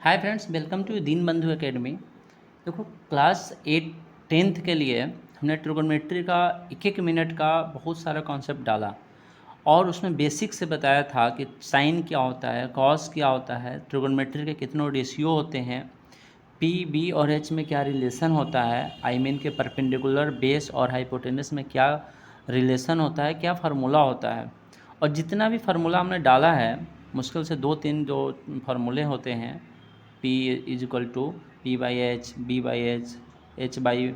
Hi friends, welcome to Deenbandhu Academy. देखो, class 8 10th के लिए हमने ट्रिगोनोमेट्री का एक एक मिनट का बहुत सारा कॉन्सेप्ट डाला और उसमें बेसिक से बताया था कि साइन क्या होता है, कॉस क्या होता है, ट्रिगोनोमेट्री के कितनों रेशियो होते हैं, पी बी और एच में क्या रिलेशन होता है, आई मीन के परपेंडिकुलर बेस और हाइपोटेनस में क्या रिलेशन होता है, क्या फार्मूला होता है। और जितना भी फार्मूला हमने डाला है, मुश्किल से 2-3 जो फार्मूले होते हैं, P is equal to P by H, B by H by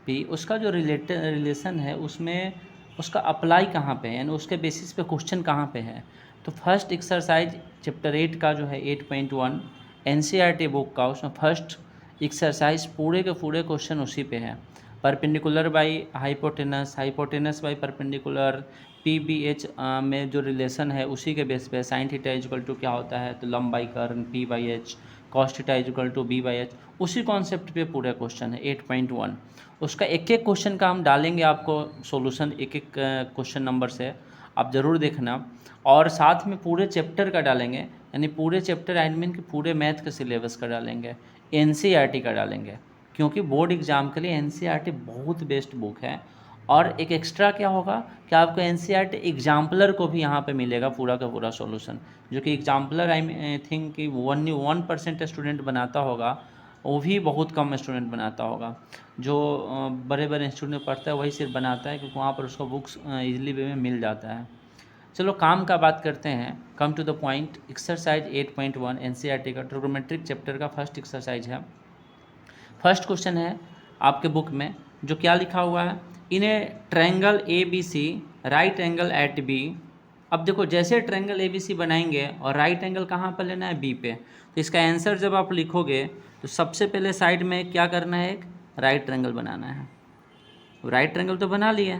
P, उसका जो रिलेशन है उसमें उसका अप्लाई कहाँ पे है, यानी उसके बेसिस पे क्वेश्चन कहाँ पे है। तो फर्स्ट एक्सरसाइज चैप्टर 8 का जो है 8.1 NCERT बुक का, उसमें फर्स्ट एक्सरसाइज पूरे के पूरे क्वेश्चन उसी पे है। Perpendicular by hypotenuse, hypotenuse by perpendicular, P B H में जो रिलेशन है उसी के बेस पे साइन थीटा इक्वल टू क्या होता है, तो लंब बाई कर्न P by H, cos theta equal to B by H, उसी कॉन्सेप्ट पे पूरा क्वेश्चन है 8.1। उसका एक एक क्वेश्चन का हम डालेंगे आपको सॉल्यूशन, एक एक क्वेश्चन नंबर से आप ज़रूर देखना। और साथ में पूरे चैप्टर का डालेंगे, यानी पूरे चैप्टर आई मीन के पूरे मैथ के सिलेबस का डालेंगे, NCERT का डालेंगे, क्योंकि बोर्ड एग्ज़ाम के लिए NCERT बहुत बेस्ट बुक है। और एक एक्स्ट्रा क्या होगा कि आपको NCERT एग्जाम्पलर को भी यहाँ पे मिलेगा पूरा का पूरा सॉल्यूशन, जो कि एग्जाम्पलर आई थिंक कि 1% स्टूडेंट बनाता होगा, वो भी बहुत कम स्टूडेंट बनाता होगा। जो बड़े बड़े इंस्टीट्यूट में पढ़ता है वही सिर्फ बनाता है, क्योंकि वहाँ पर उसको बुक्स ईजिली वे में मिल जाता है। चलो काम का बात करते हैं, come to the point. Exercise 8.1 NCERT का ट्रिगोनोमेट्रिक चैप्टर का फर्स्ट एक्सरसाइज है। फर्स्ट क्वेश्चन है आपके बुक में, जो क्या लिखा हुआ है, in a triangle ABC right angle at B. अब देखो, जैसे ट्रायंगल ABC बनाएंगे और राइट एंगल कहाँ पर लेना है, बी पे, तो इसका आंसर जब आप लिखोगे तो सबसे पहले साइड में क्या करना है, एक राइट ट्रायंगल बनाना है। राइट ट्रायंगल तो बना लिया,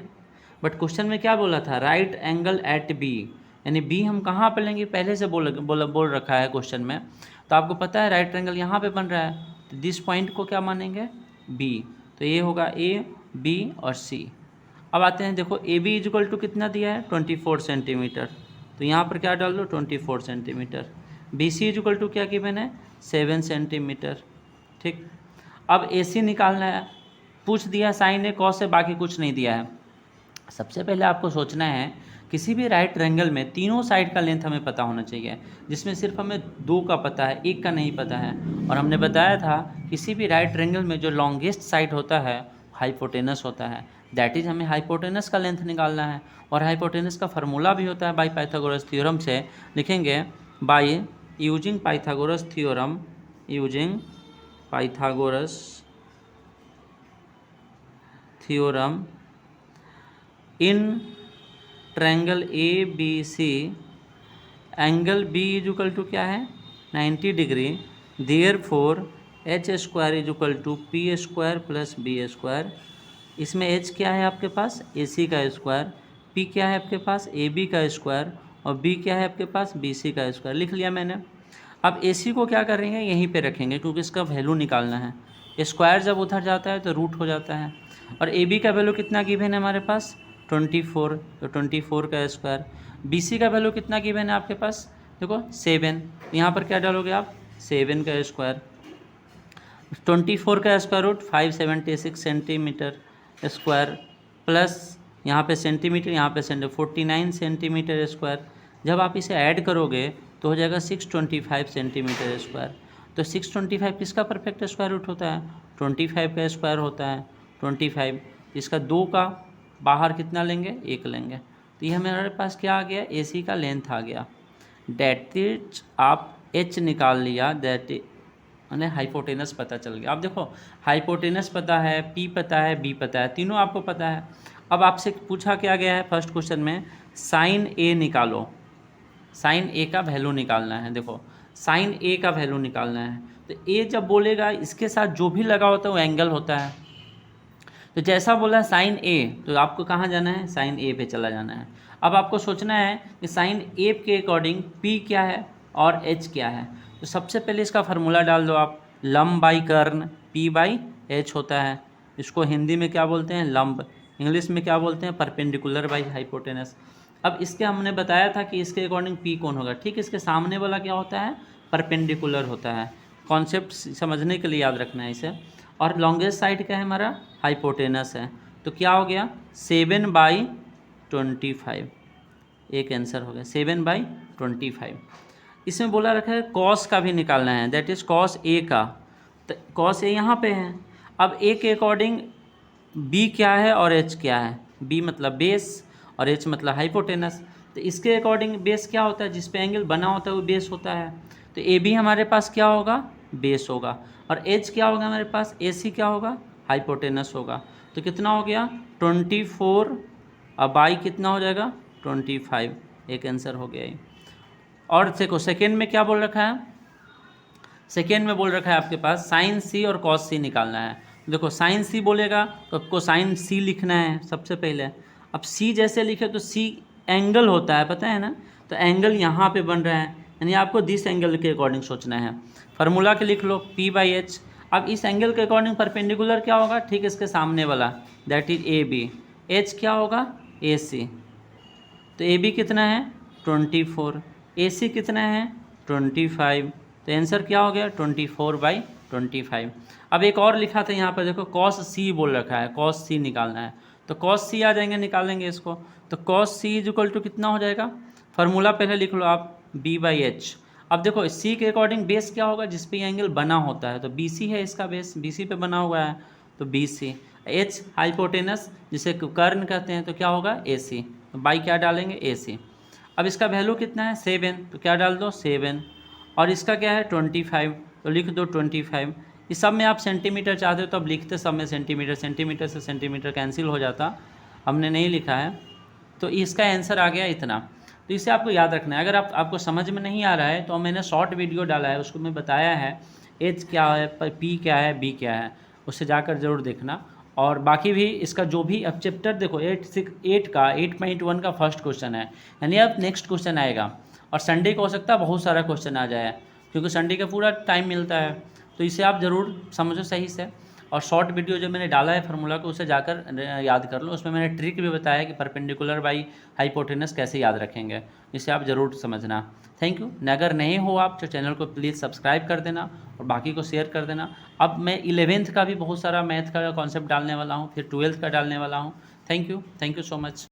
बट क्वेश्चन में क्या बोला था, राइट एंगल एट बी, यानी बी हम कहाँ पर लेंगे, पहले से बोल रखा है क्वेश्चन में। तो आपको पता है राइट ट्रायंगल यहाँ पे बन रहा है, तो दिस पॉइंट को क्या मानेंगे, बी। तो ये होगा ए, बी और सी। अब आते हैं, देखो ए बी इक्वल टू कितना दिया है, 24 सेंटीमीटर, तो यहाँ पर क्या डाल दो, 24 centimetre. B C equal to क्या गिवन है, 7 सेंटीमीटर। ठीक, अब ए सी निकालना है, पूछ दिया साइन ए कॉस से, बाकी कुछ नहीं दिया है। सबसे पहले आपको सोचना है, किसी भी राइट ट्रायंगल में तीनों साइड का लेंथ हमें पता होना चाहिए, जिसमें सिर्फ हमें 2 का पता है, 1 का नहीं पता है। और हमने बताया था किसी भी राइट ट्रायंगल में जो लॉन्गेस्ट साइड होता है हाइपोटेनस होता है, दैट इज़ हमें हाइपोटेनस का लेंथ निकालना है। और हाइपोटेनस का फार्मूला भी होता है बाई पाइथागोरस थ्योरम से, लिखेंगे by using Pythagoras theorem, using Pythagoras theorem in triangle ABC, angle B equal to क्या है, 90 degree, therefore H square equal to P square plus B square. इसमें h क्या है आपके पास, AC का स्क्वायर, P क्या है आपके पास, AB का स्क्वायर, और B क्या है आपके पास, BC का स्क्वायर। लिख लिया मैंने। अब AC को क्या करेंगे, यहीं पे रखेंगे, क्योंकि इसका वैल्यू निकालना है। स्क्वायर जब उधर जाता है तो रूट हो जाता है। और AB का वैल्यू कितना गिवन है हमारे पास, 24, तो 24 का स्क्वायर। BC का वैल्यू कितना गिवन है आपके पास, देखो 7, यहाँ पर क्या डालोगे आप, 7 का स्क्वायर। 24 का square root 576 centimetre square, plus यहाँ पे सेंटीमीटर, यहाँ पे 49 सेंटीमीटर स्क्वायर। जब आप इसे ऐड करोगे तो हो जाएगा 625 सेंटीमीटर स्क्वायर। तो 625 किसका परफेक्ट स्क्वायर रूट होता है, 25 का स्क्वायर होता है 25। इसका 2 का बाहर कितना लेंगे, 1 लेंगे। तो ये हमारे पास क्या आ गया, AC का लेंथ आ गया। डेट इज आप H निकाल लिया, दैट मैंने हाइपोटेनस पता चल गया। अब देखो, हाइपोटेनस पता है, P पता है, B पता है, तीनों आपको पता है। अब आपसे पूछा क्या गया है फर्स्ट क्वेश्चन में, साइन A निकालो, साइन A का वैल्यू निकालना है। देखो, साइन A का वैल्यू निकालना है, तो A जब बोलेगा इसके साथ जो भी लगा होता है वो एंगल होता है। तो जैसा बोला साइन A, तो आपको कहाँ जाना है, साइन A पे चला जाना है। अब आपको सोचना है कि साइन A के अकॉर्डिंग P क्या है और H क्या है। तो सबसे पहले इसका फार्मूला डाल दो आप, लंब बाई कर्न P बाई H होता है। इसको हिंदी में क्या बोलते हैं, लंब, इंग्लिश में क्या बोलते हैं, परपेंडिकुलर बाई हाइपोटेनस। अब इसके हमने बताया था कि इसके अकॉर्डिंग P कौन होगा, ठीक इसके सामने वाला क्या होता है, परपेंडिकुलर होता है। कॉन्सेप्ट समझने के लिए याद रखना है इसे। और लॉन्गेस्ट साइड क्या है हमारा, हाइपोटेनस है, तो क्या हो गया 7/25, एक आंसर हो गया 7/25। इसमें बोला रखा है कॉस का भी निकालना है, दैट इज़ कॉस ए का, तो कॉस ए यहाँ पे है। अब ए के अकॉर्डिंग बी क्या है और एच क्या है, बी मतलब बेस और एच मतलब हाइपोटेनस, तो इसके अकॉर्डिंग बेस क्या होता है, जिस पे एंगल बना होता है वो बेस होता है, तो ए बी हमारे पास क्या होगा, बेस होगा, और एच क्या होगा हमारे पास, ए सी क्या होगा, हाइपोटेनस होगा। तो कितना हो गया 24, अब बाई कितना हो जाएगा 25, एक आंसर हो गया ये। और देखो सेकेंड में क्या बोल रखा है, सेकेंड में बोल रखा है आपके पास साइन सी और कॉस सी निकालना है। देखो साइन सी बोलेगा तो आपको साइन सी लिखना है सबसे पहले। अब सी जैसे लिखे तो सी एंगल होता है, पता है ना, तो एंगल यहाँ पे बन रहा है, यानी आपको दिस एंगल के अकॉर्डिंग सोचना है। फार्मूला के लिख लो P/H। अब इस एंगल के अकॉर्डिंग परपेंडिकुलर क्या होगा, ठीक इसके सामने वाला, दैट इज AB। एच क्या होगा AC, तो AB कितना है 24, AC कितना है 25, तो आंसर क्या हो गया 24/25। अब एक और लिखा था यहाँ पर, देखो कॉस सी बोल रखा है, कॉस सी निकालना है, तो कॉस सी आ जाएंगे, निकालेंगे इसको, तो cos C is equal to कितना हो जाएगा, फार्मूला पहले लिख लो आप B/H। अब देखो सी के अकॉर्डिंग बेस क्या होगा, जिस पे एंगल बना होता है, तो BC है इसका बेस, BC पे बना हुआ है तो BC। H हाइपोटेनस जिसे कर्ण कहते हैं, तो क्या होगा AC, तो बाई क्या डालेंगे AC। अब इसका वैल्यू कितना है 7, तो क्या डाल दो 7, और इसका क्या है 25, तो लिख दो 25। इस सब में आप सेंटीमीटर चाहते हो तो अब लिखते सब में सेंटीमीटर, सेंटीमीटर से सेंटीमीटर कैंसिल हो जाता, हमने नहीं लिखा है, तो इसका आंसर आ गया इतना। तो इसे आपको याद रखना है। अगर आपको समझ में नहीं आ रहा है तो मैंने शॉर्ट वीडियो डाला है, उसको मैं बताया है एच क्या है, पी क्या है, बी क्या है, उससे जाकर ज़रूर देखना। और बाकी भी इसका जो भी अब चैप्टर देखो 8.1 का फर्स्ट क्वेश्चन है, यानी अब नेक्स्ट क्वेश्चन आएगा, और संडे को हो सकता है बहुत सारा क्वेश्चन आ जाए, क्योंकि संडे का पूरा टाइम मिलता है, तो इसे आप ज़रूर समझो सही से। और शॉर्ट वीडियो जो मैंने डाला है फार्मूला को, उसे जाकर याद कर लो, उसमें मैंने ट्रिक भी बताया है कि परपेंडिकुलर बाई हाइपोटेनस कैसे याद रखेंगे, इसे आप ज़रूर समझना। Thank you. अगर नहीं हो आप तो चैनल को प्लीज़ सब्सक्राइब कर देना और बाकी को शेयर कर देना। अब मैं 11th का भी बहुत सारा मैथ का कॉन्सेप्ट डालने वाला हूँ, फिर 12th का डालने वाला हूँ। Thank you so much.